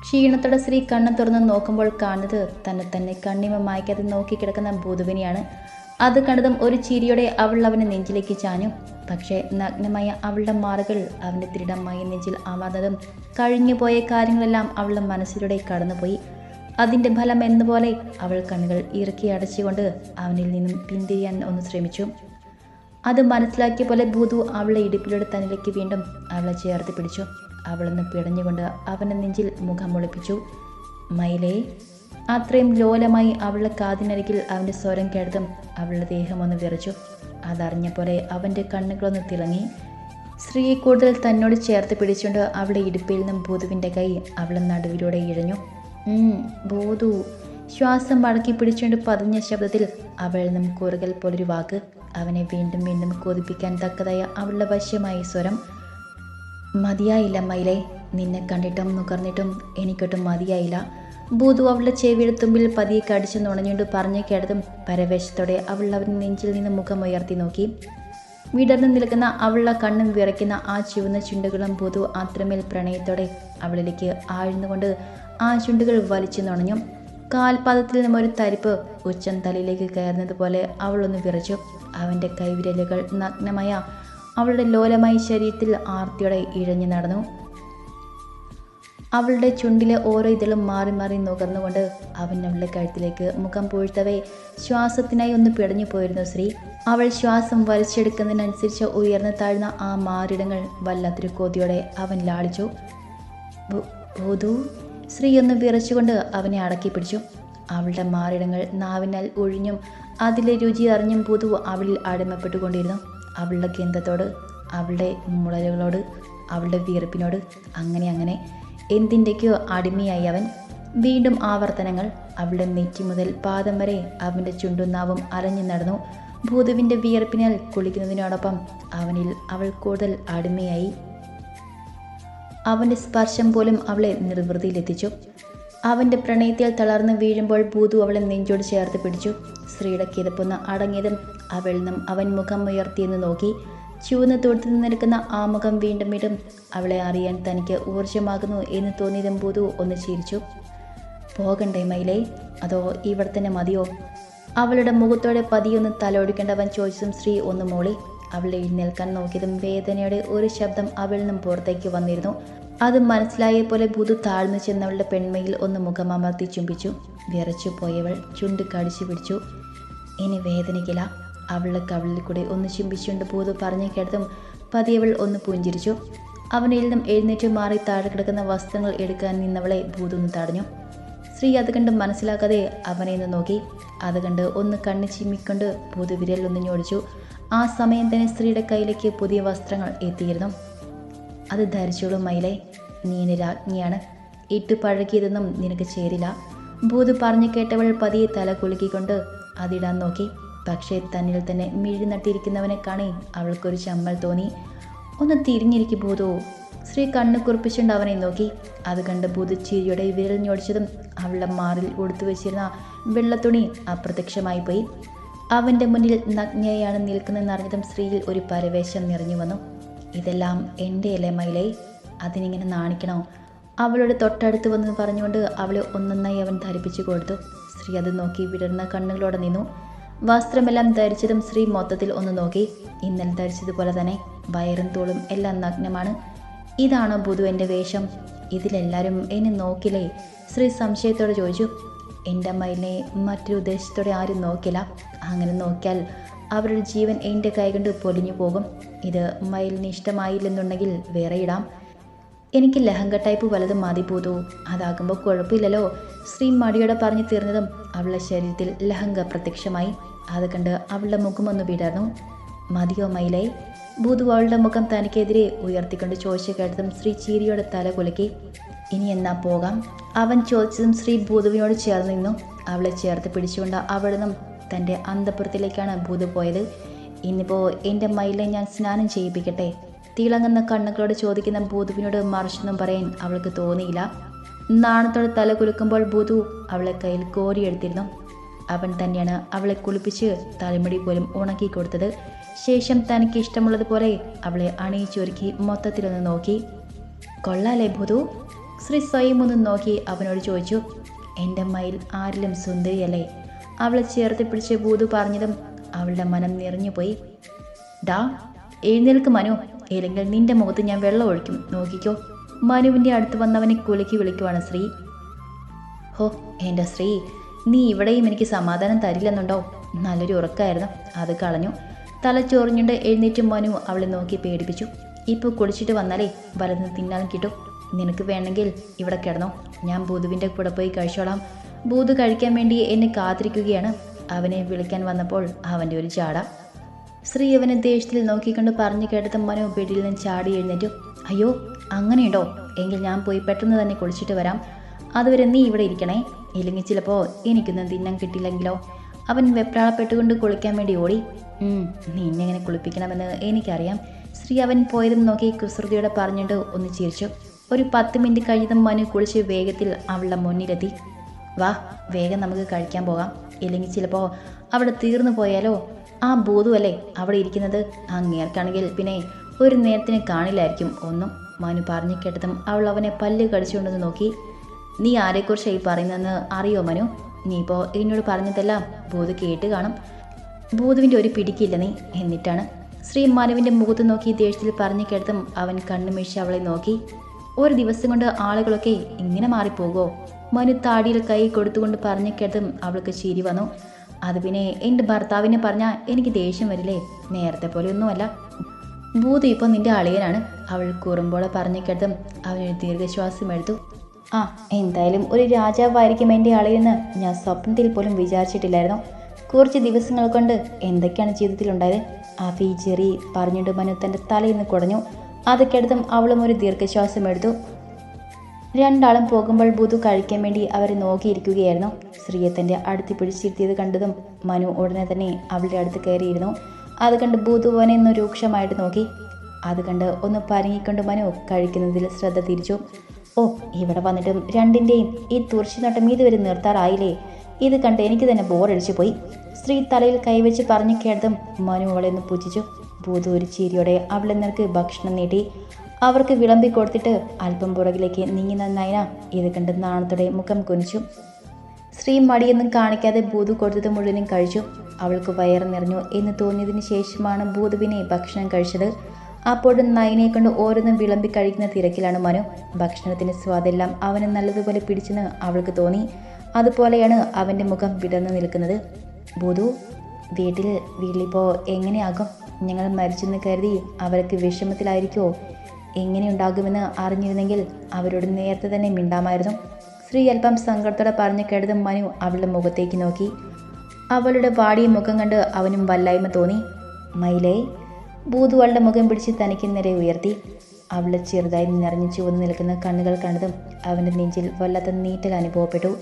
ക്ഷീണത്തോടെ ശ്രീ കണ്ണു തുറന്ന് നോക്കുമ്പോൾ കാണുന്നത് തന്നെ കണ്ണിമ മായ്ക്കാതെ നോക്കിക്കിടക്കുന്ന ഭൂതുവിനെയാണ്. അത് കണ്ടതും ഒരു ചിരിയോടെ അവൾ അവനെ നെഞ്ചിലേക്ക് ചാഞ്ഞു. പക്ഷേ നഗ്നമായ അവളുടെ മാറുകൾ അവൻ്റെ ദൃഢമായ നെഞ്ചിൽ അമർന്നതും കഴിഞ്ഞുപോയ കാര്യങ്ങളെല്ലാം അവളുടെ മനസ്സിലൂടെ കടന്നുപോയി. അതിൻ്റെ ഫലം എന്നപോലെ അവൾ കണ്ണുകൾ ഇറുക്കി അടച്ചുകൊണ്ട് അവനിൽ നിന്നും പിന്തിരിയാൻ ഒന്ന് ശ്രമിച്ചു. അത് മനസ്സിലാക്കിയ പോലെ ഭൂതു അവളെ ഇടുപ്പിലൂടെ തന്നിലേക്ക് വീണ്ടും അവളെ ചേർത്ത് പിടിച്ചു. അവളൊന്ന് പിടഞ്ഞുകൊണ്ട് അവൻ്റെ നെഞ്ചിൽ മുഖം ഒളിപ്പിച്ചു. മയിലേ. അത്രയും ലോലമായി അവളുടെ കാതിനരികിൽ അവൻ്റെ സ്വരം കേട്ടതും അവളുടെ ദേഹമൊന്ന് വിറച്ചു. അതറിഞ്ഞ പോലെ അവൻ്റെ കണ്ണുകളൊന്ന് തിളങ്ങി. സ്ത്രീയെ കൂടുതൽ തന്നോട് ചേർത്ത് പിടിച്ചുകൊണ്ട് അവളുടെ ഇടുപ്പിൽ നിന്നും ഭൂതുവിൻ്റെ കൈ അവളുടെ നടുവിലൂടെ ഇഴഞ്ഞു. ഭൂതു. ശ്വാസം മടക്കി പിടിച്ചുകൊണ്ട് പതിഞ്ഞ ശബ്ദത്തിൽ അവളിൽ നിന്നും കുറുകൽ പോലൊരു വാക്ക്. അവനെ വീണ്ടും വീണ്ടും കൊതിപ്പിക്കാൻ തക്കതായ അവളുടെ വശ്യമായ സ്വരം. മതിയായില്ല മയിലേ. നിന്നെ കണ്ടിട്ടും നുകർന്നിട്ടും എനിക്കൊട്ടും മതിയായില്ല. ഭൂതു അവളുടെ ചെവിയുടെ തുമ്പിൽ പതിയെ കടിച്ചു നുണഞ്ഞുകൊണ്ട് പറഞ്ഞു കേട്ടതും പരവേശത്തോടെ അവൾ അവൻ്റെ നെഞ്ചിൽ നിന്ന് മുഖം ഉയർത്തി നോക്കി. വിടർന്നു നിൽക്കുന്ന അവളുടെ കണ്ണും വിറയ്ക്കുന്ന ആ ചുവന്ന ചുണ്ടുകളും ഭൂതു അത്രമേൽ പ്രണയത്തോടെ അവളിലേക്ക് ആഴ്ന്നുകൊണ്ട് ആ ചുണ്ടുകൾ വലിച്ചു നുണഞ്ഞു. കാൽപാദത്തിൽ നിന്നും ഒരു തരിപ്പ് ഉച്ചം തലയിലേക്ക് കയറുന്നത് പോലെ അവളൊന്ന് വിറച്ചു. അവൻ്റെ കൈവിരലുകൾ നഗ്നമായ അവളുടെ ലോലമായ ശരീരത്തിൽ ആർത്തിയോടെ ഇഴഞ്ഞു നടന്നു. അവളുടെ ചുണ്ടിലെ ഓരോ ഇതളും മാറി മാറി നുകർന്നുകൊണ്ട് അവൻ അവളുടെ കഴുത്തിലേക്ക് മുഖം പൂഴ്ത്തവേ ശ്വാസത്തിനായി ഒന്ന് പിടഞ്ഞു പോയിരുന്നു ശ്രീ. അവൾ ശ്വാസം വലിച്ചെടുക്കുന്നതിനനുസരിച്ച് ഉയർന്നു താഴ്ന്ന ആ മാറിടങ്ങൾ വല്ലാത്തൊരു കൊതിയോടെ അവൻ ലാളിച്ചു. ഭൂതു. ശ്രീ ഒന്ന് വിറച്ചുകൊണ്ട് അവനെ അടക്കി പിടിച്ചു. അവളുടെ മാറിടങ്ങൾ നാവിനാൽ ഒഴിഞ്ഞും അതിലെ രുചി അറിഞ്ഞും ഭൂതു അവളിൽ അടിമപ്പെട്ടുകൊണ്ടിരുന്നു. അവളുടെ ഗന്ധത്തോട്, അവളുടെ മുളലുകളോട്, അവളുടെ വീർപ്പിനോട്, അങ്ങനെ എന്തിൻ്റെയൊക്കെയോ അടിമയായി അവൻ. വീണ്ടും ആവർത്തനങ്ങൾ. അവളുടെ നെറ്റി മുതൽ പാദം വരെ അവൻ്റെ ചുണ്ടും നാവും അലഞ്ഞു നടന്നു. ഭൂതുവിൻ്റെ വിയർപ്പിനാൽ കുളിക്കുന്നതിനോടൊപ്പം അവനിൽ അവൾ കൂടുതൽ അടിമയായി. അവൻ്റെ സ്പർശം പോലും അവളെ നിർവൃതിയിലെത്തിച്ചു. അവൻ്റെ പ്രണയത്തിൽ തളർന്ന് വീഴുമ്പോൾ ഭൂതു അവളെ നെഞ്ചോട് ചേർത്ത് പിടിച്ചു. സ്ത്രീയുടെ കിതപ്പൊന്ന് അടങ്ങിയതും അവളിൽ നിന്നും അവൻ മുഖം ഉയർത്തിയെന്ന് നോക്കി. ചുവന്ന് തൊടുത്തു നിന്നെടുക്കുന്ന ആ മുഖം വീണ്ടും വീണ്ടും അവളെ അറിയാൻ തനിക്ക് ഊർജ്ജമാകുന്നു എന്ന് തോന്നിയതും ഭൂതു ഒന്ന് ചിരിച്ചു. പോകണ്ടേ മയിലേ, അതോ ഇവിടെ തന്നെ മതിയോ? അവളുടെ മുഖത്തോടെ പതിയൊന്ന് തലോടിക്കേണ്ടവൻ ചോദിച്ചതും സ്ത്രീ ഒന്ന് മൂളി. അവളെ എഴുന്നേൽക്കാൻ നോക്കിയതും വേദനയുടെ ഒരു ശബ്ദം അവളിൽ നിന്നും പുറത്തേക്ക് വന്നിരുന്നു. അത് മനസ്സിലായ പോലെ ഭൂതു താഴ്ന്നു ചെന്നവളുടെ പെൺമയിൽ ഒന്ന് മുഖമമർത്തി ചുംബിച്ചു. വിറച്ചു പോയവൾ ചുണ്ട് കടിച്ചു പിടിച്ചു. ഇനി വേദനിക്കില്ല. അവളുടെ കവിളിൽ കൂടി ഒന്ന് ചുംബിച്ചുകൊണ്ട് ഭൂതു പറഞ്ഞു കേട്ടതും പതിയവൾ ഒന്ന് പുഞ്ചിരിച്ചു. അവനിൽ നിന്നും എഴുന്നേറ്റ് മാറി താഴെ കിടക്കുന്ന വസ്ത്രങ്ങൾ എടുക്കാൻ നിന്നവളെ ഭൂതു ഒന്ന് തടഞ്ഞു. സ്ത്രീ അത് കണ്ട് മനസ്സിലാക്കാതെ അവനെ ഒന്ന് നോക്കി. അത് കണ്ട് ഒന്ന് കണ്ണ് ചിമ്മിക്കൊണ്ട് ഭൂതു വിരൽ ഒന്ന് ഞൊടിച്ചു. ആ സമയം തന്നെ സ്ത്രീയുടെ കയ്യിലേക്ക് പുതിയ വസ്ത്രങ്ങൾ എത്തിയിരുന്നു. അത് ധരിച്ചോളൂ മയിലേ, നീ എൻ്റെ രാജ്ഞിയാണ്. ഇട്ട് പഴകിയതൊന്നും നിനക്ക് ചേരില്ല. ഭൂതു പറഞ്ഞു കേട്ടവൾ പതിയെ തല കുലുക്കിക്കൊണ്ട് അതിടാൻ നോക്കി. പക്ഷേ തന്നിൽ തന്നെ മിഴി നട്ടിരിക്കുന്നവനെ കാണി അവൾക്കൊരു ചമ്മൽ തോന്നി. ഒന്ന് തിരിഞ്ഞിരിക്കും ഭൂതു. സ്ത്രീ കണ്ണ് കുറിപ്പിച്ചുകൊണ്ട് അവനെ നോക്കി. അത് കണ്ട് ഭൂതു ചിരിയോടെ വിരൽ ഞൊടിച്ചതും അവളുടെ മാറിൽ ഉടുത്തു വെച്ചിരുന്ന വെള്ളത്തുണി അപ്രത്യക്ഷമായി പോയി. അവൻ്റെ മുന്നിൽ നഗ്നയാണ് നിൽക്കുന്നതെന്നറിഞ്ഞതും സ്ത്രീയിൽ ഒരു പരവേശം നിറഞ്ഞു വന്നു. ഇതെല്ലാം എൻ്റെ അല്ലേ മയിലേ, അതിനിങ്ങനെ നാണിക്കണോ? അവളുടെ തൊട്ടടുത്ത് വന്ന് പറഞ്ഞുകൊണ്ട് അവളെ ഒന്നൊന്നായി അവൻ ധരിപ്പിച്ചു കൊടുത്തു. സ്ത്രീ അത് നോക്കി വിടർന്ന കണ്ണുകളോടെ നിന്നു. വസ്ത്രമെല്ലാം ധരിച്ചതും സ്ത്രീ മൊത്തത്തിൽ ഒന്ന് നോക്കി. ഇന്നലെ ധരിച്ചതുപോലെ തന്നെ വയറും തോളും എല്ലാം നഗ്നമാണ്. ഇതാണോ ഭൂതു എൻ്റെ വേഷം? ഇതിലെല്ലാവരും എന്നെ നോക്കില്ലേ? സ്ത്രീ സംശയത്തോടെ ചോദിച്ചു. എൻ്റെ മയിലിനെ മറ്റൊരു ഉദ്ദേശത്തോടെ ആരും നോക്കില്ല. അങ്ങനെ നോക്കിയാൽ അവരുടെ ജീവൻ എൻ്റെ കൈകൊണ്ട് പൊലിഞ്ഞു പോകും. ഇത് മയിലിന് ഇഷ്ടമായില്ലെന്നുണ്ടെങ്കിൽ വേറെ ഇടാം. എനിക്ക് ലഹങ്ക ടൈപ്പ് വലതും മതി ഭൂതു. അതാകുമ്പോൾ കുഴപ്പമില്ലല്ലോ. സ്ത്രീ മടിയോടെ പറഞ്ഞു തീർന്നതും അവളുടെ ശരീരത്തിൽ ലഹങ്ക പ്രത്യക്ഷമായി. അത് കണ്ട് അവളുടെ മുഖമൊന്ന് വിടർന്നു. മതിയോ മയിലേ? ഭൂതു അവളുടെ മുഖം തനിക്കെതിരെ ഉയർത്തിക്കൊണ്ട് ചോദിച്ചു കേട്ടതും സ്ത്രീ ചീരിയോടെ തല കുലുക്കി. ഇനി എന്നാ പോകാം? അവൻ ചോദിച്ചതും സ്ത്രീ ഭൂതുവിനോട് ചേർന്ന് നിന്നു. അവളെ ചേർത്ത് പിടിച്ചുകൊണ്ട് അവിടെ നിന്നും തൻ്റെ അന്തപുരത്തിലേക്കാണ് ഭൂതു പോയത്. ഇന്നിപ്പോൾ എൻ്റെ മയിലെ ഞാൻ സ്നാനം ചെയ്യിപ്പിക്കട്ടെ? തിളങ്ങുന്ന കണ്ണുകളോട് ചോദിക്കുന്ന ഭൂതുവിനോട് മറിച്ചൊന്നും പറയാൻ അവൾക്ക് തോന്നിയില്ല. നാണത്തോടെ തല കുലുക്കുമ്പോൾ ഭൂതു അവളെ കയ്യിൽ കോരിയെടുത്തിരുന്നു. അവൻ തന്നെയാണ് അവളെ കുളിപ്പിച്ച് തലമുടി പോലും ഉണക്കി കൊടുത്തത്. ശേഷം തനിക്ക് ഇഷ്ടമുള്ളതുപോലെ അവളെ അണിയിച്ചൊരുക്കി മൊത്തത്തിലൊന്ന് നോക്കി. കൊള്ളാലേ ഭൂതു? ശ്രീ സ്വയം ഒന്ന് നോക്കി അവനോട് ചോദിച്ചു. എൻ്റെ മയിൽ ആരിലും സുന്ദരിയല്ലേ? അവളെ ചേർത്ത് പിടിച്ച് ഭൂതു പറഞ്ഞതും അവളുടെ മനം നിറഞ്ഞുപോയി. ഡാ എഴുന്നേൽക്ക് മനു, ഇല്ലെങ്കിൽ നിന്റെ മുഖത്ത് ഞാൻ വെള്ളം ഒഴിക്കും, നോക്കിക്കോ. മനുവിൻ്റെ അടുത്ത് വന്നവനെ കുലുക്കി വിളിക്കുവാണ് ശ്രീ. ഹോ എൻ്റെ ശ്രീ, നീ ഇവിടെയും എനിക്ക് സമാധാനം തരില്ലെന്നുണ്ടോ? നല്ലൊരു ഉറക്കമായിരുന്നു, അത് കളഞ്ഞു. തല ചൊറിഞ്ഞുകൊണ്ട് എഴുന്നേറ്റ് മനു അവളെ നോക്കി പേടിപ്പിച്ചു. ഇപ്പോൾ കുളിച്ചിട്ട് വന്നാലേ വലതും തിന്നാലും കിട്ടും. നിനക്ക് വേണമെങ്കിൽ ഇവിടെ കിടന്നോ, ഞാൻ ഭൂതുവിൻ്റെ കൂടെ പോയി കഴിച്ചോളാം. ഭൂതു കഴിക്കാൻ വേണ്ടി എന്നെ കാത്തിരിക്കുകയാണ്. അവനെ വിളിക്കാൻ വന്നപ്പോൾ അവൻ്റെ ഒരു ചാട. ശ്രീ അവനെ ദേഷ്യത്തിൽ നോക്കിക്കൊണ്ട് പറഞ്ഞു കേട്ടത് മനു ബെഡിൽ നിന്ന് ചാടി എഴുന്നേറ്റു. അയ്യോ അങ്ങനെയുണ്ടോ? എങ്കിൽ ഞാൻ പോയി പെട്ടെന്ന് തന്നെ കുളിച്ചിട്ട് വരാം. അതുവരെ നീ ഇവിടെ ഇരിക്കണേ, ഇല്ലെങ്കിൽ ചിലപ്പോൾ എനിക്കൊന്നും തിന്നാൻ കിട്ടില്ലെങ്കിലോ? അവൻ വെപ്രാളപ്പെട്ടുകൊണ്ട് കുളിക്കാൻ വേണ്ടി ഓടി. നിന്നെങ്ങനെ കുളിപ്പിക്കണമെന്ന് എനിക്കറിയാം. ശ്രീ അവൻ പോയതും നോക്കി കുസൃതിയോടെ പറഞ്ഞിട്ട് ഒന്ന് ചിരിച്ചു. ഒരു 10 മിനിറ്റ് കഴിഞ്ഞതും മനു കുളിച്ച് വേഗത്തിൽ അവളുടെ മുന്നിലെത്തി. വാ വേഗം നമുക്ക് കഴിക്കാൻ പോകാം, ഇല്ലെങ്കിൽ ചിലപ്പോൾ അവിടെ തീർന്നു പോയാലോ? ആ ഭൂതുവല്ലേ അവിടെ ഇരിക്കുന്നത്? അങ്ങേർക്കാണെങ്കിൽ പിന്നെ ഒരു നേരത്തിന് കാണില്ലായിരിക്കും ഒന്നും. മനു പറഞ്ഞു കേട്ടതും അവൾ അവനെ പല്ല് കടിച്ചുകൊണ്ടെന്ന് നോക്കി. നീ ആരെക്കുറിച്ചായി പറയുന്നതെന്ന് അറിയോ മനു? നീ ഇപ്പോൾ എന്നോട് പറഞ്ഞതെല്ലാം ഭൂതു കേട്ട് കാണും. ഭൂതുവിൻ്റെ ഒരു പിടിക്കില്ല നീ. എന്നിട്ടാണ് ശ്രീ മനുവിൻ്റെ മുഖത്ത് നോക്കി ദേഷ്യത്തിൽ പറഞ്ഞു കേട്ടതും അവൻ കണ്ണുമീഴ്ച അവളെ നോക്കി. ഒരു ദിവസം കൊണ്ട് ആളുകളൊക്കെ ഇങ്ങനെ മാറിപ്പോകുമോ? മനു താടിയിൽ കൈ കൊടുത്തുകൊണ്ട് പറഞ്ഞു കേട്ടതും അവൾക്ക് ചിരി വന്നു. അത് പിന്നെ എൻ്റെ ഭർത്താവിനെ പറഞ്ഞാൽ എനിക്ക് ദേഷ്യം വരില്ലേ? നേരത്തെ പോലെ ഒന്നുമല്ല. ഭൂതു ഇപ്പോൾ നിൻ്റെ അളിയനാണ്. അവൾ കുറുമ്പോളെ പറഞ്ഞു കേട്ടതും അവനൊരു ദീർഘശ്വാസം എടുത്തു. ആ എന്തായാലും ഒരു രാജാവായിരിക്കും എൻ്റെ അളിയെന്ന് ഞാൻ സ്വപ്നത്തിൽ പോലും വിചാരിച്ചിട്ടില്ലായിരുന്നു. കുറച്ച് ദിവസങ്ങൾ കൊണ്ട് എന്തൊക്കെയാണ് ജീവിതത്തിലുണ്ടായത്? ആഫി ചെറി പറഞ്ഞിട്ട് മനു തൻ്റെ തലയിൽ നിന്ന് കുടഞ്ഞു. അത് കേട്ടതും അവളും ഒരു ദീർഘശ്വാസം എടുത്തു. രണ്ടാളും പോകുമ്പോൾ ഭൂതു കഴിക്കാൻ വേണ്ടി അവരെ നോക്കിയിരിക്കുകയായിരുന്നു. ശ്രീയെ തൻ്റെ അടുത്ത് പിടിച്ചിരുത്തിയത് കണ്ടതും മനു ഉടനെ തന്നെ അവളുടെ അടുത്ത് കയറിയിരുന്നു. അത് കണ്ട് ഭൂതു അവനെ ഒന്ന് രൂക്ഷമായിട്ട് നോക്കി. അത് കണ്ട് ഒന്ന് പരങ്ങിക്കൊണ്ട് മനു കഴിക്കുന്നതിൽ ശ്രദ്ധ തിരിച്ചു. ഓ ഇവിടെ വന്നിട്ടും രണ്ടിൻ്റെയും ഈ തുറച്ചിനോട്ടം ഇതുവരെ നിർത്താറായില്ലേ? ഇത് കണ്ട് എനിക്ക് തന്നെ ബോറടിച്ചു പോയി. ശ്രീ തലയിൽ കൈവച്ച് പറഞ്ഞു കേട്ടതും മനു അവളെ ഒന്ന് പുച്ഛിച്ചു. ഭൂതു ഒരു ചിരിയോടെ അവളെ നിനക്ക് ഭക്ഷണം നീട്ടി. അവർക്ക് വിളമ്പി കൊടുത്തിട്ട് അല്പം പുറകിലേക്ക് നീങ്ങുന്ന നയന ഇത് കണ്ട് നാണത്തോടെ മുഖം കുനിച്ചു. ശ്രീ മടിയൊന്നും കാണിക്കാതെ ഭൂതു കൊടുത്തത് മുഴുവനും കഴിച്ചു. അവൾക്ക് വയറ് നിറഞ്ഞു എന്ന് തോന്നിയതിന് ശേഷമാണ് ഭൂതുവിനെ ഭക്ഷണം കഴിച്ചത്. അപ്പോഴും നയനെ കൊണ്ട് ഓരോന്നും വിളമ്പി കഴിക്കുന്ന തിരക്കിലാണ് മനു. ഭക്ഷണത്തിൻ്റെ സ്വാദെല്ലാം അവന് നല്ലതുപോലെ പിടിച്ചെന്ന് അവൾക്ക് തോന്നി. അതുപോലെയാണ് അവൻ്റെ മുഖം വിടർന്നു നിൽക്കുന്നത്. ഭൂതു വീട്ടിലിപ്പോൾ എങ്ങനെയാകും? ഞങ്ങൾ മരിച്ചെന്ന് കരുതി അവർക്ക് വിഷമത്തിലായിരിക്കുമോ? എങ്ങനെയുണ്ടാകുമെന്ന് അറിഞ്ഞിരുന്നെങ്കിൽ അവരോട് നേരത്തെ തന്നെ മിണ്ടാമായിരുന്നു. ശ്രീ അല്പം സങ്കടത്തോടെ പറഞ്ഞു കേട്ടതും മനു അവളുടെ മുഖത്തേക്ക് നോക്കി. അവളുടെ വാടിയ മുഖം കണ്ട് അവനും വല്ലായ്മ തോന്നി. മയിലേ. ഭൂതു അവളുടെ മുഖം പിടിച്ച് തനിക്ക് നേരെ ഉയർത്തി. അവളെ ചെറുതായി നിറഞ്ഞു ചുവന്ന് നിൽക്കുന്ന കണ്ണുകൾ കണ്ടതും അവൻ്റെ നെഞ്ചിൽ വല്ലാത്ത നീറ്റൽ അനുഭവപ്പെട്ടു.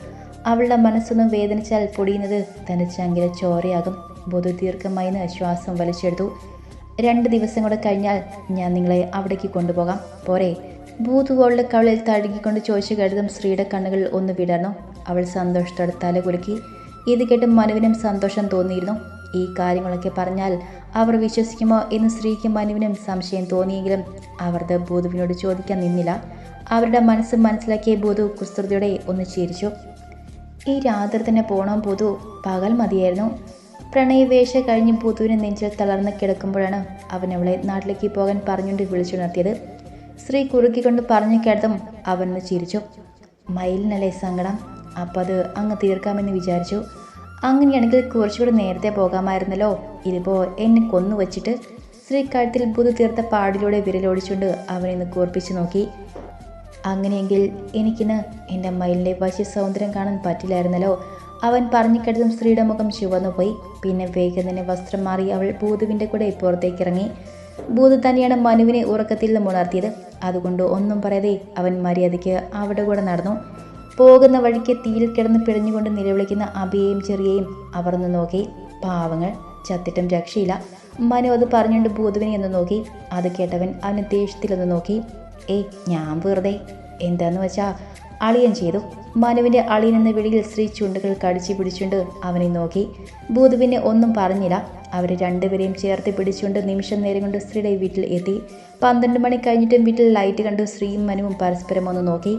അവളുടെ മനസ്സൊന്നും വേദനിച്ചാൽ പൊടിയുന്നത് തൻ്റെ ചങ്കിലെ ചോരയാകും. ഭൂതു ദീർഘമായി ശ്വാസം വലിച്ചെടുത്തു. 2 ദിവസം കൂടെ കഴിഞ്ഞാൽ ഞാൻ നിങ്ങളെ അവിടേക്ക് കൊണ്ടുപോകാം, പോരെ? ഭൂതു അവളുടെ കവളിൽ തഴുകിക്കൊണ്ട് ചോദിച്ചു കേട്ടതും ശ്രീയുടെ കണ്ണുകൾ ഒന്ന് വിടർന്നു. അവൾ സന്തോഷത്തോടെ തല കുലുക്കി. ഇത് കേട്ട് മനുവിനും സന്തോഷം തോന്നിയിരുന്നു. ഈ കാര്യങ്ങളൊക്കെ പറഞ്ഞാൽ അവർ വിശ്വസിക്കുമോ എന്ന് ശ്രീക്കും മനുവിനും സംശയം തോന്നിയെങ്കിലും അവർക്ക് ഭൂതുവിനോട് ചോദിക്കാൻ നിന്നില്ല. അവരുടെ മനസ്സ് മനസ്സിലാക്കിയ ഭൂതു കുസൃതിയോടെ ഒന്ന് ചിരിച്ചു. ഈ രാത്രി തന്നെ പോകണം ഭൂതു, പകൽ മതിയായിരുന്നു. പ്രണയവേശ കഴിഞ്ഞ് ഭൂതുവിനെ നെഞ്ചിൽ തളർന്ന് കിടക്കുമ്പോഴാണ് അവൻ അവളെ നാട്ടിലേക്ക് പോകാൻ പറഞ്ഞുകൊണ്ട് വിളിച്ചുണർത്തിയത്. ശ്രീ കുറുക്കിക്കൊണ്ട് പറഞ്ഞു കേട്ടതും അവനൊന്ന് ചിരിച്ചു. മയിലിനല്ലേ സങ്കടം? അപ്പം അത് അങ്ങ് തീർക്കാമെന്ന് വിചാരിച്ചു. അങ്ങനെയാണെങ്കിൽ കുറച്ചുകൂടെ നേരത്തെ പോകാമായിരുന്നല്ലോ. ഇതിപ്പോൾ എന്നെ കൊന്നു വച്ചിട്ട്. ശ്രീ കഴുത്തിൽ ഭൂതു തീർത്ത പാടിലൂടെ വിരലോടിച്ചുകൊണ്ട് അവനെ ഒന്ന് കൂർപ്പിച്ചു നോക്കി. അങ്ങനെയെങ്കിൽ എനിക്കിന്ന് എൻ്റെ മയിലിൻ്റെ വശ്യ സൗന്ദര്യം കാണാൻ പറ്റില്ലായിരുന്നല്ലോ. അവൻ പറഞ്ഞു കേട്ടതും സ്ത്രീയുടെ മുഖം ചുവന്നുപോയി. പിന്നെ വേഗം തന്നെ വസ്ത്രം മാറി അവൾ ഭൂതുവിൻ്റെ കൂടെ പുറത്തേക്കിറങ്ങി. ഭൂതു തന്നെയാണ് മനുവിനെ ഉറക്കത്തിൽ നിന്ന് ഉണർത്തിയത്. അതുകൊണ്ട് ഒന്നും പറയാതെ അവൻ മര്യാദയ്ക്ക് അവിടെ കൂടെ നടന്നു. പോകുന്ന വഴിക്ക് തീയിൽ കിടന്ന് പിഴഞ്ഞുകൊണ്ട് നിലവിളിക്കുന്ന അബിയെയും ചെറിയെയും അവർ ഒന്ന് നോക്കി. പാവങ്ങൾ, ചത്തിട്ടും രക്ഷയില്ല. മനു അത് പറഞ്ഞുകൊണ്ട് ഭൂതുവിനെ ഒന്ന് നോക്കി. അത് കേട്ടവൻ അവന് ദേഷ്യത്തിലൊന്ന് നോക്കി. ഞാൻ വെറുതെ എന്താന്ന് വെച്ചാ അളിയൻ ചെയ്തു. മനുവിൻ്റെ അളിയൻ എന്ന വിളിയിൽ സ്ത്രീ ചുണ്ടുകൾ കടിച്ചു പിടിച്ചുകൊണ്ട് അവനെ നോക്കി. ഭൂതുവിനെ ഒന്നും പറഞ്ഞില്ല. അവരെ രണ്ടുപേരെയും ചേർത്ത് പിടിച്ചുകൊണ്ട് നിമിഷം നേരം കൊണ്ട് സ്ത്രീയുടെ വീട്ടിൽ എത്തി. 12 മണി കഴിഞ്ഞിട്ടും വീട്ടിൽ ലൈറ്റ് കണ്ട് സ്ത്രീയും മനുവും പരസ്പരം ഒന്ന് നോക്കി.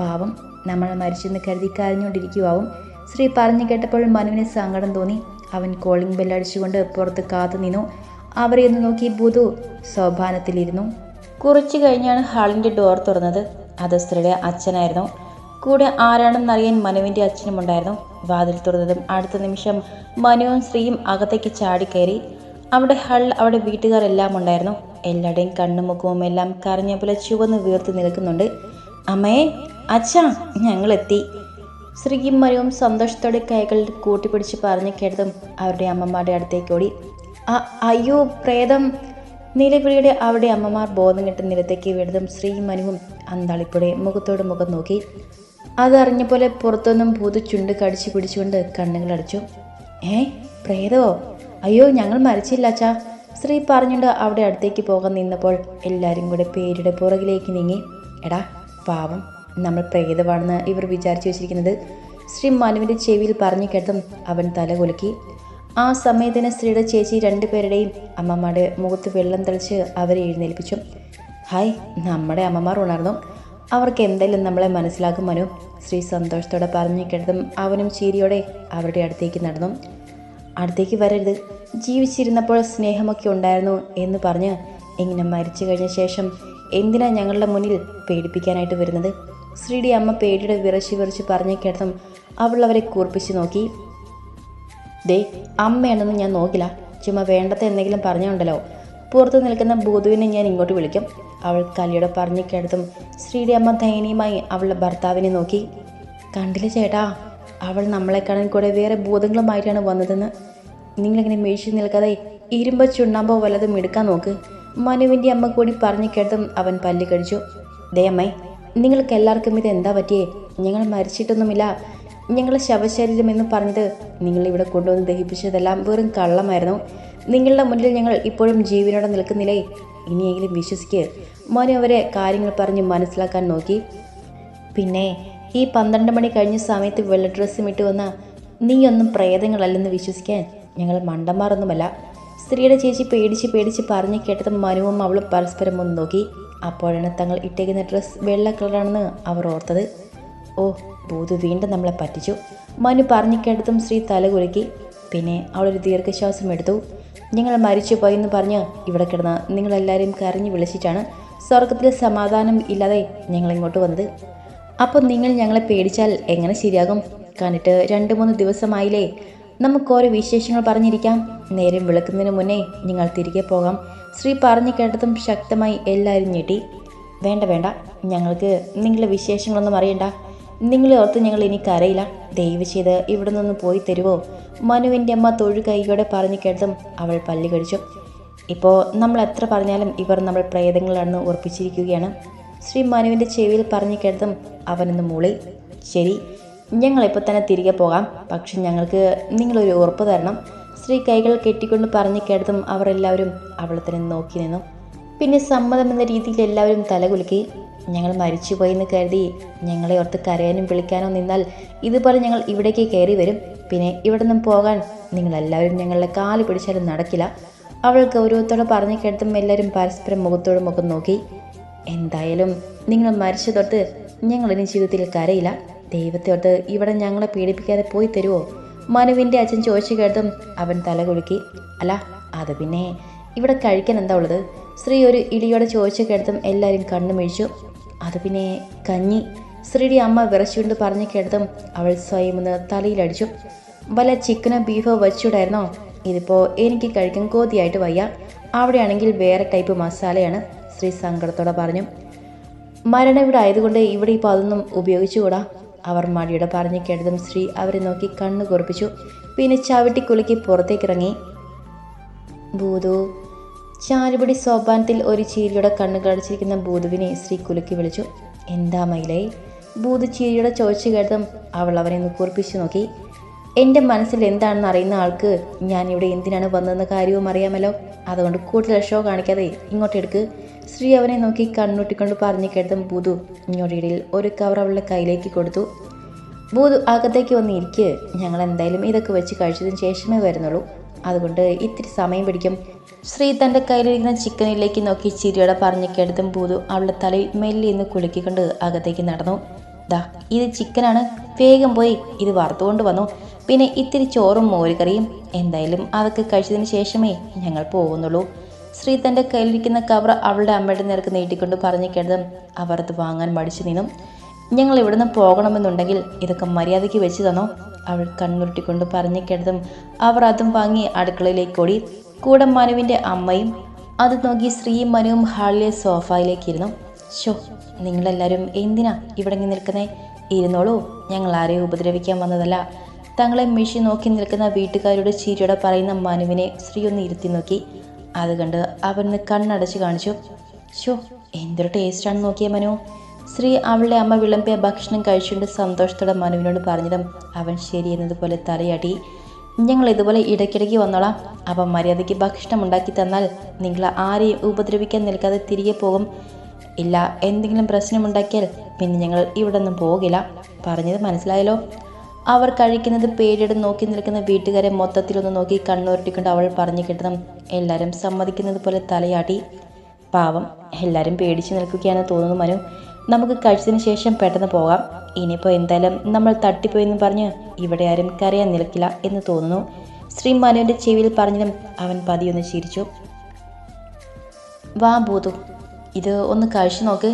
പാവം നമ്മൾ മരിച്ചെന്ന് കരുതി കരഞ്ഞുകൊണ്ടിരിക്കുവാവും. ശ്രീ പറഞ്ഞു കേട്ടപ്പോൾ മനുവിന് സങ്കടം തോന്നി. അവൻ കോളിംഗ് ബെല്ലടിച്ചുകൊണ്ട് പുറത്ത് കാത്തു നിന്നു. അവരെ ഒന്ന് നോക്കി ഭൂതു സോപാനത്തിലിരുന്നു. കുറച്ചു കഴിഞ്ഞാണ് ഹാളിൻ്റെ ഡോർ തുറന്നത്. അത് സ്ത്രീയുടെ അച്ഛനായിരുന്നു. കൂടെ ആരാണെന്നറിയാൻ മനുവിൻ്റെ അച്ഛനുമുണ്ടായിരുന്നു. വാതിൽ തുറന്നതും അടുത്ത നിമിഷം മനുവും സ്ത്രീയും അകത്തേക്ക് ചാടിക്കയറി. അവിടെ ഹാളിൽ അവിടെ വീട്ടുകാർ എല്ലാം ഉണ്ടായിരുന്നു. എല്ലാവരുടെയും കണ്ണും മുഖവും എല്ലാം കരഞ്ഞ പോലെ ചുവന്ന് വീർത്ത് നിൽക്കുന്നുണ്ട്. അമ്മേ, അച്ഛാ, ഞങ്ങളെത്തി. ശ്രീയും മനുവും സന്തോഷത്തോടെ കൈകൾ കൂട്ടിപ്പിടിച്ച് പറഞ്ഞു കേട്ടതും അവരുടെ അമ്മമാരുടെ അടുത്തേക്ക് ഓടി. അയ്യോ പ്രേതം! നിലവിളിയുടെ അവരുടെ അമ്മമാർ ബോധം കെട്ട് നിലത്തേക്ക് വീണതും ശ്രീയും മനുവും അന്താളിപ്പോടെ മുഖത്തോട് മുഖം നോക്കി. അതറിഞ്ഞ പോലെ പുറത്തൊന്നും ഭൂത് ചുണ്ട് കടിച്ചു പിടിച്ചുകൊണ്ട് കണ്ണുകളടച്ചു. പ്രേതമോ? അയ്യോ, ഞങ്ങൾ മരിച്ചില്ല അച്ഛാ. ശ്രീ പറഞ്ഞുകൊണ്ട് അവിടെ അടുത്തേക്ക് പോകാൻ നിന്നപ്പോൾ എല്ലാവരും കൂടെ പേരുടെ പുറകിലേക്ക് നീങ്ങി. എടാ പാവം, നമ്മൾ പ്രേതമാണെന്ന് ഇവർ വിചാരിച്ചു വെച്ചിരിക്കുന്നത്. ശ്രീ മനുവിൻ്റെ ചെവിയിൽ പറഞ്ഞു കേട്ടതും അവൻ തല കുലുക്കി. ആ സമയത്തിന് സ്ത്രീയുടെ ചേച്ചി രണ്ടുപേരുടെയും അമ്മമാരുടെ മുഖത്ത് വെള്ളം തളിച്ച് അവരെ എഴുന്നേൽപ്പിച്ചു. ഹായ്, നമ്മുടെ അമ്മമാർ ഉണർന്നു. അവർക്ക് എന്തായാലും നമ്മളെ മനസ്സിലാക്കും മനു. ശ്രീ സന്തോഷത്തോടെ പറഞ്ഞു കേട്ടതും അവനും ചിരിയോടെ അവരുടെ അടുത്തേക്ക് നടന്നു. അടുത്തേക്ക് വരരുത്, ജീവിച്ചിരുന്നപ്പോൾ സ്നേഹമൊക്കെ ഉണ്ടായിരുന്നു എന്ന് പറഞ്ഞ് ഇങ്ങനെ മരിച്ചു കഴിഞ്ഞ ശേഷം എന്തിനാ ഞങ്ങളുടെ മുന്നിൽ പേടിപ്പിക്കാനായിട്ട് വരുന്നത്? ശ്രീയുടെ അമ്മ പേടിയുടെ വിറച്ച് പറഞ്ഞു കേട്ടതും അവൾ അവരെ കൂർപ്പിച്ച് നോക്കി. ദേ, അമ്മയാണെന്ന് ഞാൻ നോക്കില്ല. ചുമ്മാ വേണ്ടത്തെ എന്തെങ്കിലും പറഞ്ഞുണ്ടല്ലോ. പുറത്ത് നിൽക്കുന്ന ഭൂതുവിനെ ഞാൻ ഇങ്ങോട്ട് വിളിക്കും. അവൾ കലിയോടെ പറഞ്ഞു കേട്ടതും ശ്രീയുടെ അമ്മ ദയനീയമായി അവളുടെ ഭർത്താവിനെ നോക്കി. കണ്ടില്ല ചേട്ടാ, അവൾ നമ്മളെ കാണാൻ കൂടെ വേറെ ഭൂതങ്ങളുമായിട്ടാണ് വന്നതെന്ന്. നിങ്ങളിങ്ങനെ മേടിച്ചു നിൽക്കാതെ ഇരുമ്പോ ചുണ്ണാമ്പോ വല്ലതും എടുക്കാൻ നോക്ക്. മനുവിൻ്റെ അമ്മ കൂടി പറഞ്ഞു കേട്ടതും അവൻ പല്ല് കടിച്ചു. ദേ അമ്മേ, നിങ്ങൾക്ക് എല്ലാവർക്കും ഇത് എന്താ പറ്റിയേ? ഞങ്ങൾ മരിച്ചിട്ടൊന്നുമില്ല. ഞങ്ങളെ ശവശരീരം എന്ന് പറഞ്ഞത് നിങ്ങളിവിടെ കൊണ്ടുവന്ന് ദഹിപ്പിച്ചതെല്ലാം വെറും കള്ളമായിരുന്നു. നിങ്ങളുടെ മുന്നിൽ ഞങ്ങൾ ഇപ്പോഴും ജീവനോടെ നിൽക്കുന്നില്ലേ? ഇനിയെങ്കിലും വിശ്വസിക്ക്. മനു അവരെ കാര്യങ്ങൾ പറഞ്ഞ് മനസ്സിലാക്കാൻ നോക്കി. പിന്നെ ഈ 12 മണി കഴിഞ്ഞ സമയത്ത് വെള്ള ഡ്രസ്സും ഇട്ട് വന്ന നീയൊന്നും പ്രേതങ്ങളല്ലെന്ന് വിശ്വസിക്കാൻ ഞങ്ങൾ മണ്ടന്മാരൊന്നുമല്ല. സ്ത്രീയുടെ ചേച്ചി പേടിച്ച് പറഞ്ഞു കേട്ടതും മനുവും അവളും പരസ്പരം ഒന്ന് നോക്കി. അപ്പോഴാണ് തങ്ങൾ ഇട്ടേക്കുന്ന ഡ്രസ്സ് വെള്ള കളറാണെന്ന് അവർ ഓർത്തത്. ഓ, ഭൂതു വീണ്ടും നമ്മളെ പറ്റിച്ചു. മനു പറഞ്ഞു കേട്ടതും ശ്രീ തല കുലുക്കി. പിന്നെ അവളൊരു ദീർഘശ്വാസം എടുത്തു. ഞങ്ങൾ മരിച്ചു പോയെന്ന് പറഞ്ഞ് ഇവിടെ കിടന്ന് നിങ്ങളെല്ലാവരും കരഞ്ഞു വിളിച്ചിട്ടാണ് സ്വർഗത്തിൽ സമാധാനം ഇല്ലാതെ ഞങ്ങളിങ്ങോട്ട് വന്നത്. അപ്പോൾ നിങ്ങൾ ഞങ്ങളെ പേടിച്ചാൽ എങ്ങനെ ശരിയാകും? കണ്ടിട്ട് 2-3 ദിവസമായില്ലേ? നമുക്കോരോ വിശേഷങ്ങൾ പറഞ്ഞിരിക്കാം. നേരം വിളക്കുന്നതിന് മുന്നേ നിങ്ങൾ തിരികെ പോകാം. ശ്രീ പറഞ്ഞു കേട്ടതും ശക്തമായി എല്ലാവരും ഞെട്ടി. വേണ്ട, ഞങ്ങൾക്ക് നിങ്ങളുടെ വിശേഷങ്ങളൊന്നും അറിയണ്ട. നിങ്ങളെ ഓർത്ത് ഞങ്ങൾ ഇനി കരയില്ല. ദയവ് ചെയ്ത് ഇവിടെ നിന്ന് പോയി തരുമോ? മനുവിൻ്റെ അമ്മ തൊഴു കൈയോടെ പറഞ്ഞു കേട്ടതും അവൾ പല്ല് കടിച്ചു. ഇപ്പോൾ നമ്മൾ എത്ര പറഞ്ഞാലും ഇവർ നമ്മൾ പ്രേതങ്ങളാണെന്ന് ഉറപ്പിച്ചിരിക്കുകയാണ്. ശ്രീ മനുവിൻ്റെ ചെവിയിൽ പറഞ്ഞു കേട്ടതും അവനൊന്ന് മൂളി. ശരി, ഞങ്ങളിപ്പോൾ തന്നെ തിരികെ പോകാം. പക്ഷെ ഞങ്ങൾക്ക് നിങ്ങളൊരു ഉറപ്പ് തരണം. ശ്രീ കൈകൾ കെട്ടിക്കൊണ്ട് പറഞ്ഞു കേട്ടതും അവർ എല്ലാവരും അവളെ തന്നെ നോക്കി നിന്നു. പിന്നെ സമ്മതമെന്ന രീതിയിൽ എല്ലാവരും തലകുലുക്കി. ഞങ്ങൾ മരിച്ചുപോയെന്ന് കരുതി ഞങ്ങളെ ഓർത്ത് കരയാനും വിളിക്കാനോ നിന്നാൽ ഇതുപോലെ ഞങ്ങൾ ഇവിടേക്ക് കയറി വരും. പിന്നെ ഇവിടെ നിന്നും പോകാൻ നിങ്ങളെല്ലാവരും ഞങ്ങളുടെ കാല് പിടിച്ചാലും നടക്കില്ല. അവൾ ഗൗരവത്തോടെ പറഞ്ഞു കേട്ടതും എല്ലാവരും പരസ്പരം മുഖത്തോട് മുഖം നോക്കി. എന്തായാലും നിങ്ങൾ മരിച്ചു തൊട്ട് ഞങ്ങളിനി ജീവിതത്തിൽ കരയില്ല. ദൈവത്തെ ഓർത്ത് ഇവിടെ ഞങ്ങളെ പീഡിപ്പിക്കാതെ പോയി തരുമോ? മനുവിൻ്റെ അച്ഛൻ ചോദിച്ചു കേട്ടതും അവൻ തല കുലുക്കി. അല്ല, അത് പിന്നെ ഇവിടെ കഴിക്കാൻ എന്താ ഉള്ളത്? ശ്രീ ഒരു ഇടിയോടെ ചോദിച്ചു കേട്ടതും എല്ലാവരും കണ്ണുമിഴിച്ചു. അത് പിന്നെ കഞ്ഞി. ശ്രീയുടെ അമ്മ വിറച്ചുകൊണ്ട് പറഞ്ഞു കേട്ടതും അവൾ സ്വയം ഒന്ന് തലയിലടിച്ചു. വല്ല ചിക്കനോ ബീഫോ വച്ചുകൂടായിരുന്നോ? ഇതിപ്പോൾ എനിക്ക് കഴിക്കാൻ കോതിയായിട്ട് വയ്യ. അവിടെയാണെങ്കിൽ വേറെ ടൈപ്പ് മസാലയാണ്. ശ്രീ സങ്കടത്തോടെ പറഞ്ഞു. മരണം ഇവിടെ ആയതുകൊണ്ട് ഇവിടെ ഇപ്പോൾ അതൊന്നും ഉപയോഗിച്ചുകൂടാ. അവർ മടിയോടെ പറഞ്ഞു കേട്ടതും ശ്രീ അവരെ നോക്കി കണ്ണു കുറിപ്പിച്ചു. പിന്നെ ചവിട്ടി കുലുക്കി പുറത്തേക്കിറങ്ങി. ഭൂതു. ചാരുപടി സോപാനത്തിൽ ഒരു ചീരിയുടെ കണ്ണുകളടച്ചിരിക്കുന്ന ഭൂതുവിനെ ശ്രീ കുലുക്കി വിളിച്ചു. എന്താ മൈലേ? ഭൂതു ചീരിയുടെ ചോദിച്ചു കേട്ടതും അവൾ അവനെ ഒന്ന് കുറിപ്പിച്ചു നോക്കി. എൻ്റെ മനസ്സിൽ എന്താണെന്ന് അറിയുന്ന ആൾക്ക് ഞാനിവിടെ എന്തിനാണ് വന്നതെന്ന കാര്യവും അറിയാമല്ലോ. അതുകൊണ്ട് കൂടുതൽ ഷോ കാണിക്കാതെ ഇങ്ങോട്ടെടുക്ക്. ശ്രീ അവനെ നോക്കി കണ്ണൂട്ടിക്കൊണ്ട് പറഞ്ഞു കേട്ടതും ഭൂതു ഇങ്ങോട്ടിടയിൽ ഒരു കവർ അവളുടെ കയ്യിലേക്ക് കൊടുത്തു. ഭൂതു അകത്തേക്ക് വന്നിരിക്കുക. ഞങ്ങൾ എന്തായാലും ഇതൊക്കെ വെച്ച് കഴിച്ചതിന് ശേഷമേ വരുന്നുള്ളൂ. അതുകൊണ്ട് ഇത്തിരി സമയം പിടിക്കും. ശ്രീ തൻ്റെ കയ്യിലിരിക്കുന്ന ചിക്കനിലേക്ക് നോക്കി ചിരിയോടെ പറഞ്ഞു കേട്ടതും ഭൂതു അവളുടെ തലയിൽ മെല്ലെ ഇന്ന് കുലുക്കിക്കൊണ്ട് അകത്തേക്ക് നടന്നു. ദാ ഇത് ചിക്കനാണ്, വേഗം പോയി ഇത് വറുത്തുകൊണ്ട് വന്നു. പിന്നെ ഇത്തിരി ചോറും മോരുകറിയും. എന്തായാലും അതൊക്കെ കഴിച്ചതിന് ശേഷമേ ഞങ്ങൾ പോകുന്നുള്ളൂ. ശ്രീ തൻ്റെ കയ്യിലിരിക്കുന്ന കവർ അവളുടെ അമ്മയുടെ നേർക്ക് നീട്ടിക്കൊണ്ട് പറഞ്ഞു കേട്ടതും അവർ അത് വാങ്ങാൻ മടിച്ചു നിന്നും. ഞങ്ങൾ ഇവിടുന്ന് പോകണമെന്നുണ്ടെങ്കിൽ ഇതൊക്കെ മര്യാദയ്ക്ക് വെച്ച് തന്നോ, അവൾ കണ്ണുരുട്ടിക്കൊണ്ട് പറഞ്ഞു കേട്ടതും അവർ അതും വാങ്ങി അടുക്കളയിലേക്ക് ഓടി. കൂടെ മനുവിൻ്റെ അമ്മയും. അത് നോക്കി ശ്രീയും മനുവും ഹാളിലെ സോഫയിലേക്കിരുന്നു. ഷോ, നിങ്ങളെല്ലാവരും എന്തിനാ ഇവിടെ നിൽക്കുന്നേ? ഇരുന്നോളൂ, ഞങ്ങൾ ആരെയും ഉപദ്രവിക്കാൻ വന്നതല്ല. തങ്ങളെ മിഷി നോക്കി നിൽക്കുന്ന വീട്ടുകാരുടെ ചിരിയോടെ പറയുന്ന മനുവിനെ ശ്രീ ഒന്ന് ഇരുത്തി നോക്കി. അത് കണ്ട് അവന് കണ്ണടച്ച് കാണിച്ചു. ഷോ, എന്തൊരു ടേസ്റ്റാണ് നോക്കിയ മനു. ശ്രീ അവളുടെ അമ്മ വിളമ്പിയ ഭക്ഷണം കഴിച്ചുകൊണ്ട് സന്തോഷത്തോടെ മനുവിനോട് പറഞ്ഞതും അവൻ ശരിയെന്നതുപോലെ തലയാട്ടി. ഞങ്ങൾ ഇതുപോലെ ഇടയ്ക്കിടയ്ക്ക് വന്നോളാം. അപ്പം മര്യാദയ്ക്ക് ഭക്ഷണം ഉണ്ടാക്കി തന്നാൽ നിങ്ങൾ ആരെയും ഉപദ്രവിക്കാൻ നിൽക്കാതെ തിരികെ പോകും. ഇല്ല, എന്തെങ്കിലും പ്രശ്നമുണ്ടാക്കിയാൽ പിന്നെ ഞങ്ങൾ ഇവിടെ നിന്നും പോകില്ല. പറഞ്ഞത് മനസ്സിലായല്ലോ? അവർ കഴിക്കുന്നത് പേടിയോടെ നോക്കി നിൽക്കുന്ന വീട്ടുകാരെ മൊത്തത്തിലൊന്ന് നോക്കി കണ്ണുരുട്ടിക്കൊണ്ട് അവൾ പറഞ്ഞു കിട്ടണം. എല്ലാവരും സമ്മതിക്കുന്നത് പോലെ തലയാട്ടി. പാവം, എല്ലാവരും പേടിച്ചു നിൽക്കുകയാണെന്ന് തോന്നുന്നു മനു. നമുക്ക് കഴിച്ചതിന് ശേഷം പെട്ടെന്ന് പോകാം. ഇനിയിപ്പോൾ എന്തായാലും നമ്മൾ തട്ടിപ്പോയെന്ന് പറഞ്ഞ് ഇവിടെ ആരും കരയാൻ നിൽക്കില്ല എന്ന് തോന്നുന്നു. ശ്രീ മനുവിൻ്റെ ചെവിയിൽ പറഞ്ഞതും അവൻ പതിയൊന്ന് ചിരിച്ചു. വാ ഭൂതു, ഇത് ഒന്ന് കഴിച്ചു നോക്ക്,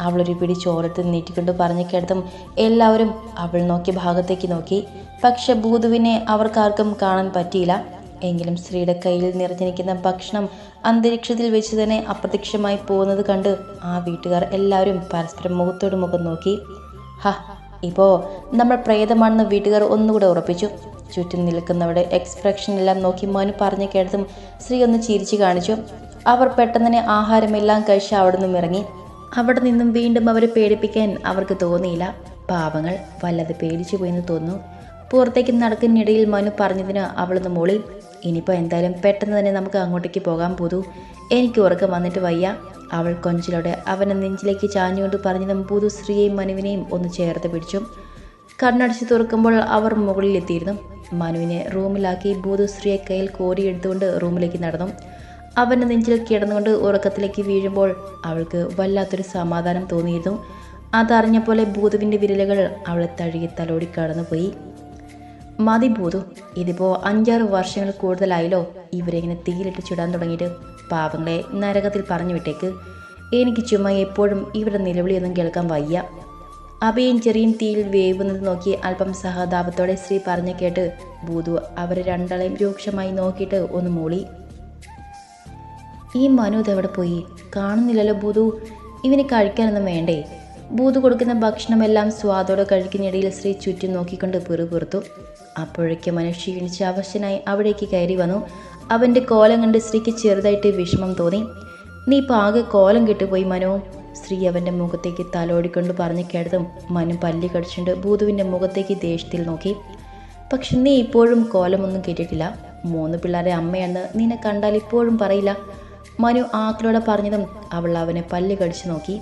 അവളൊരു പിടി ചോരത്ത് നീട്ടിക്കൊണ്ട് പറഞ്ഞു കേട്ടതും എല്ലാവരും അവൾ നോക്കിയ ഭാഗത്തേക്ക് നോക്കി. പക്ഷെ ഭൂതുവിനെ അവർക്കാർക്കും കാണാൻ പറ്റിയില്ല. എങ്കിലും ശ്രീയുടെ കയ്യിൽ നിറഞ്ഞിരിക്കുന്ന ഭക്ഷണം അന്തരീക്ഷത്തിൽ വെച്ച് തന്നെ അപ്രത്യക്ഷമായി പോകുന്നത് കണ്ട് ആ വീട്ടുകാർ എല്ലാവരും പരസ്പരം മുഖത്തോട് മുഖം നോക്കി. ഇപ്പോൾ നമ്മൾ പ്രേതമാണെന്ന് വീട്ടുകാർ ഒന്നുകൂടെ ഉറപ്പിച്ചു. ചുറ്റും നിൽക്കുന്നവരുടെ എക്സ്പ്രഷൻ എല്ലാം നോക്കി മനു പറഞ്ഞു കേട്ടതും ശ്രീ ഒന്ന് ചിരിച്ചു കാണിച്ചു. അവർ പെട്ടെന്ന് തന്നെ ആഹാരമെല്ലാം കഴിച്ച് അവിടെ നിന്നും ഇറങ്ങി. അവിടെ നിന്നും വീണ്ടും അവരെ പേടിപ്പിക്കാൻ അവർക്ക് തോന്നിയില്ല. പാവങ്ങൾ വല്ലാതെ പേടിച്ചു പോയെന്ന് തോന്നുന്നു. പുറത്തേക്ക് നടക്കുന്നിടയിൽ മനു പറഞ്ഞതിന് അവളൊന്ന് മൂളി. ഇനിയിപ്പോൾ എന്തായാലും പെട്ടെന്ന് തന്നെ നമുക്ക് അങ്ങോട്ടേക്ക് പോകാൻ പോതു, എനിക്ക് ഉറക്കം വന്നിട്ട് വയ്യ. അവൾ കൊഞ്ചിലോടെ അവനെ നെഞ്ചിലേക്ക് ചാഞ്ഞുകൊണ്ട് പറഞ്ഞതും പുതു ശ്രീയെയും മനുവിനെയും ഒന്ന് ചേർത്ത് പിടിച്ചു. കണ്ണടച്ച് തുറക്കുമ്പോൾ അവർ മുകളിലെത്തിയിരുന്നു. മനുവിനെ റൂമിലാക്കി ഭൂതു ശ്രീയെ കയ്യിൽ കോരിയെടുത്തുകൊണ്ട് റൂമിലേക്ക് നടന്നു. അവൻ്റെ നെഞ്ചിൽ കിടന്നുകൊണ്ട് ഉറക്കത്തിലേക്ക് വീഴുമ്പോൾ അവൾക്ക് വല്ലാത്തൊരു സമാധാനം തോന്നിയിരുന്നു. അതറിഞ്ഞ പോലെ ഭൂതുവിൻ്റെ വിരലുകൾ അവളെ തഴുകി തലോടി കടന്നുപോയി. മതി ഭൂതു, ഇതിപ്പോൾ 5-6 വർഷങ്ങൾ കൂടുതലായല്ലോ ഇവരെങ്ങനെ തീയിലിട്ട് ചുടാൻ തുടങ്ങിയിട്ട്. പാവങ്ങളെ നരകത്തിൽ പറഞ്ഞു വിട്ടേക്ക്. എനിക്ക് ചുമ്മാ എപ്പോഴും ഇവരുടെ നിലവിളിയൊന്നും കേൾക്കാൻ വയ്യ. അഭയും ചെറിയും തീയിൽ വേവുന്നത് നോക്കി അല്പം സഹതാപത്തോടെ ശ്രീ പറഞ്ഞു കേട്ട് ഭൂതു അവരെ രണ്ടാളെയും രൂക്ഷമായി നോക്കിയിട്ട് ഒന്ന് മൂളി. ഈ മനു ഇതെവിടെ പോയി? കാണുന്നില്ലല്ലോ ഭൂതു. ഇവന് കഴിക്കാനൊന്നും വേണ്ടേ? ഭൂതു കൊടുക്കുന്ന ഭക്ഷണമെല്ലാം സ്വാദോടെ കഴിക്കുന്നിടയിൽ ശ്രീ ചുറ്റും നോക്കിക്കൊണ്ട് പിറുപിറുത്തു. അപ്പോഴേക്കും മനു ക്ഷീണിച്ച് അവശനായി അവിടേക്ക് കയറി വന്നു. അവൻ്റെ കോലം കണ്ട് ശ്രീക്ക് ചെറുതായിട്ട് വിഷമം തോന്നി. നീ ഇപ്പോൾ ആകെ കോലം കെട്ടുപോയി മനു. ശ്രീ അവൻ്റെ മുഖത്തേക്ക് തലോടിക്കൊണ്ട് പറഞ്ഞു കേട്ടതും മനു പല്ലി കടിച്ചുകൊണ്ട് ഭൂതുവിൻ്റെ മുഖത്തേക്ക് ദേഷ്യത്തിൽ നോക്കി. പക്ഷെ നീ ഇപ്പോഴും കോലമൊന്നും കെട്ടിട്ടില്ല. 3 പിള്ളേരെ അമ്മയാണെന്ന് നിന്നെ കണ്ടാൽ ഇപ്പോഴും പറയില്ല. മനു ആക്കളോടെ പറഞ്ഞതും അവൾ അവനെ പല്ല് കടിച്ചു നോക്കി.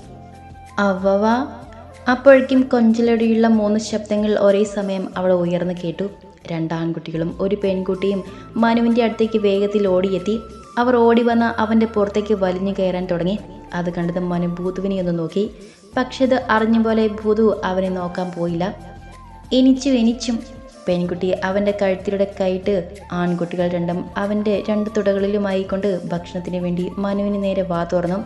അവവാ. അപ്പോഴേക്കും കൊഞ്ചലോടെയുള്ള 3 ശബ്ദങ്ങൾ ഒരേ സമയം അവൾ ഉയർന്നു കേട്ടു. 2 ആൺകുട്ടികളും 1 പെൺകുട്ടിയും മനുവിൻ്റെ അടുത്തേക്ക് വേഗത്തിൽ ഓടിയെത്തി. അവർ ഓടി വന്ന അവൻ്റെ പുറത്തേക്ക് വലിഞ്ഞു കയറാൻ തുടങ്ങി. അത് കണ്ടത് മനു ഭൂതുവിനെ ഒന്ന് നോക്കി. പക്ഷെ അത് അറിഞ്ഞ പോലെ ഭൂതു അവനെ നോക്കാൻ പോയില്ല. എനിച്ചും പെൺകുട്ടി അവൻ്റെ കഴുത്തിലൂടെ കൈയിട്ട് ആൺകുട്ടികൾ രണ്ടും അവൻ്റെ 2 തുടകളിലുമായി കൊണ്ട് ഭക്ഷണത്തിന് വേണ്ടി മനുവിന് നേരെ വാ തുറന്നു.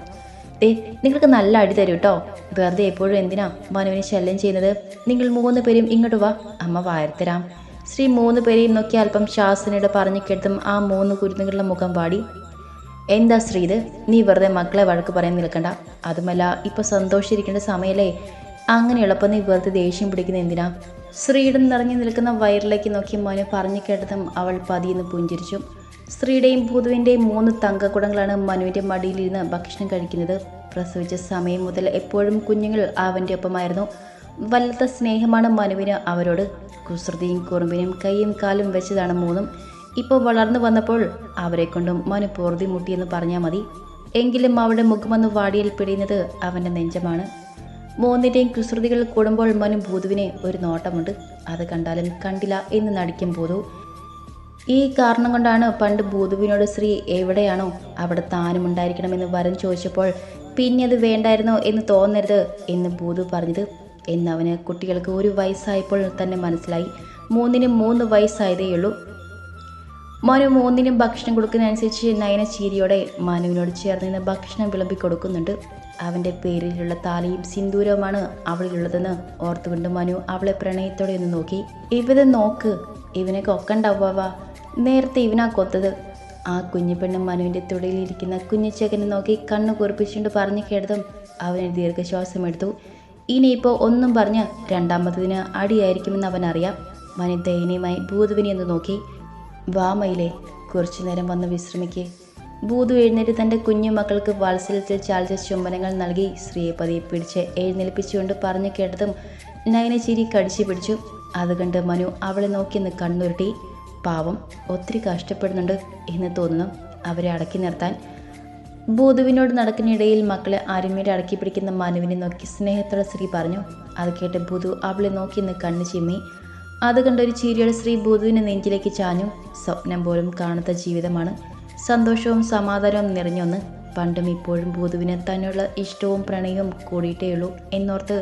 നിങ്ങൾക്ക് നല്ല അടി തരൂ കേട്ടോ. വെറുതെ എപ്പോഴും എന്തിനാ മനുവിനെ ശല്യം ചെയ്യുന്നത്? നിങ്ങൾ 3 പേരും ഇങ്ങോട്ട് വാ, അമ്മ വാരത്തരാം. ശ്രീ 3 പേരെയും നോക്കി അല്പം ശാസനയുടെ പറഞ്ഞു കേട്ടും ആ 3 കുരുന്നുകളുടെ മുഖം പാടി. എന്താ ശ്രീ ഇത്? നീ വെറുതെ മക്കളെ വഴക്ക് പറയാൻ നിൽക്കണ്ട. അതുമല്ല ഇപ്പോൾ സന്തോഷിച്ചിരിക്കേണ്ട സമയമല്ലേ? അങ്ങനെയുള്ളപ്പോൾ നീ വെറുതെ ദേഷ്യം പിടിക്കുന്ന എന്തിനാ? ശ്രീയുടെ നിറഞ്ഞു നിൽക്കുന്ന വയറിലേക്ക് നോക്കി മനു പറഞ്ഞു കേട്ടതും അവൾ പതിയെന്ന് പുഞ്ചിരിച്ചു. ശ്രീയുടെയും ഭൂതുവിൻ്റെയും 3 തങ്കക്കുടങ്ങളാണ് മനുവിൻ്റെ മടിയിലിരുന്ന് ഭക്ഷണം കഴിക്കുന്നത്. പ്രസവിച്ച സമയം മുതൽ എപ്പോഴും കുഞ്ഞുങ്ങൾ അവൻ്റെ ഒപ്പമായിരുന്നു. വല്ലാത്ത സ്നേഹമാണ് മനുവിന് അവരോട്. കുസൃതിയും കുറുമ്പിനും കൈയും കാലും വെച്ചതാണ് 3. ഇപ്പോൾ വളർന്നു വന്നപ്പോൾ അവരെ കൊണ്ടും മനു പൊറുതി മുട്ടിയെന്ന് പറഞ്ഞാൽ മതി. എങ്കിലും അവളുടെ മുഖമൊന്ന് വാടിയിൽ പിടിയുന്നത് അവൻ്റെ നെഞ്ചമാണ്. 3ൻ്റെയും കുസൃതികൾ കൂടുമ്പോൾ മനു ഭൂതുവിനെ ഒരു നോട്ടമുണ്ട്. അത് കണ്ടാലും കണ്ടില്ല എന്ന് നടിക്കും ഭൂതു. ഈ കാരണം കൊണ്ടാണ് പണ്ട് ഭൂതുവിനോട് ശ്രീ എവിടെയാണോ അവിടെ താനും ഉണ്ടായിരിക്കണമെന്ന് വരൻ ചോദിച്ചപ്പോൾ പിന്നെ അത് വേണ്ടായിരുന്നോ എന്ന് തോന്നരുത് എന്ന് ഭൂതു പറഞ്ഞത്. എന്നവന് കുട്ടികൾക്ക് 1 വയസ്സായപ്പോൾ തന്നെ മനസ്സിലായി. 3-നും 3 വയസ്സായതേയുള്ളൂ. മനു 3-നും ഭക്ഷണം കൊടുക്കുന്നതനുസരിച്ച് നയന ചിരിയോടെ മനുവിനോട് ചേർന്ന് നിന്ന് ഭക്ഷണം വിളമ്പി കൊടുക്കുന്നുണ്ട്. അവൻ്റെ പേരിലുള്ള താലിയും സിന്ദൂരവുമാണ് അവളിലുള്ളതെന്ന് ഓർത്തുകൊണ്ട് മനു അവളെ പ്രണയത്തോടെ ഒന്ന് നോക്കി. ഇവത് നോക്ക്, ഇവനെ കൊക്കണ്ടാവാ, നേരത്തെ ഇവനാ കൊത്തത്. ആ കുഞ്ഞു പെണ്ണ് മനുവിൻ്റെ തുടയിലിരിക്കുന്ന കുഞ്ഞു ചെക്കനെ നോക്കി കണ്ണു കുറിപ്പിച്ചുകൊണ്ട് പറഞ്ഞു കേട്ടതും അവന് ദീർഘശ്വാസം എടുത്തു. ഇനിയിപ്പോൾ ഒന്നും പറഞ്ഞ് രണ്ടാമത്തതിന് അടിയായിരിക്കുമെന്ന് അവനറിയാം. മനു ദയനീയമായി ഭൂതുവിനെ ഒന്ന് നോക്കി. വാ മയിലേ, കുറച്ചു നേരം വന്ന് വിശ്രമിക്കേ. ഭൂതു എഴുന്നേറ്റ് തൻ്റെ കുഞ്ഞു മക്കൾക്ക് വാത്സല്യത്തിൽ ചാലിച്ച ചുംബനങ്ങൾ നൽകി സ്ത്രീയെ പതിയെ പിടിച്ച് എഴുന്നേൽപ്പിച്ചുകൊണ്ട് പറഞ്ഞു കേട്ടതും നയന ചിരി കടിച്ചു പിടിച്ചു. അതുകണ്ട് മനു അവളെ നോക്കിയെന്ന് കണ്ണുരുട്ടി. പാവം, ഒത്തിരി കഷ്ടപ്പെടുന്നുണ്ട് എന്ന് തോന്നുന്നു അവരെ അടക്കി നിർത്താൻ. ഭൂതുവിനോട് നടക്കുന്നിടയിൽ മക്കളെ അരുമയുടെ അടക്കി പിടിക്കുന്ന മനുവിനെ നോക്കി സ്നേഹത്തോടെ സ്ത്രീ പറഞ്ഞു. അത് കേട്ട് ഭൂതു അവളെ നോക്കിയെന്ന് കണ്ണു ചിമ്മി. അത് കണ്ടൊരു ചിരിയോടെ സ്ത്രീ ഭൂതുവിനെ നെഞ്ചിലേക്ക് ചാഞ്ഞു. സ്വപ്നം പോലും കാണാത്ത ജീവിതമാണ്, സന്തോഷവും സമാധാനവും നിറഞ്ഞൊന്ന്. പണ്ടും ഇപ്പോഴും ഭൂതുവിന് തന്നെയുള്ള ഇഷ്ടവും പ്രണയവും കൂടിയിട്ടേയുള്ളൂ എന്നോർത്ത്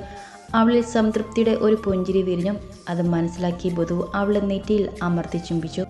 അവളിൽ സംതൃപ്തിയുടെ ഒരു പുഞ്ചിരി വിരിഞ്ഞു. അത് മനസ്സിലാക്കി ഭൂതു അവളെ നെറ്റിയിൽ അമർത്തി ചുംബിച്ചു.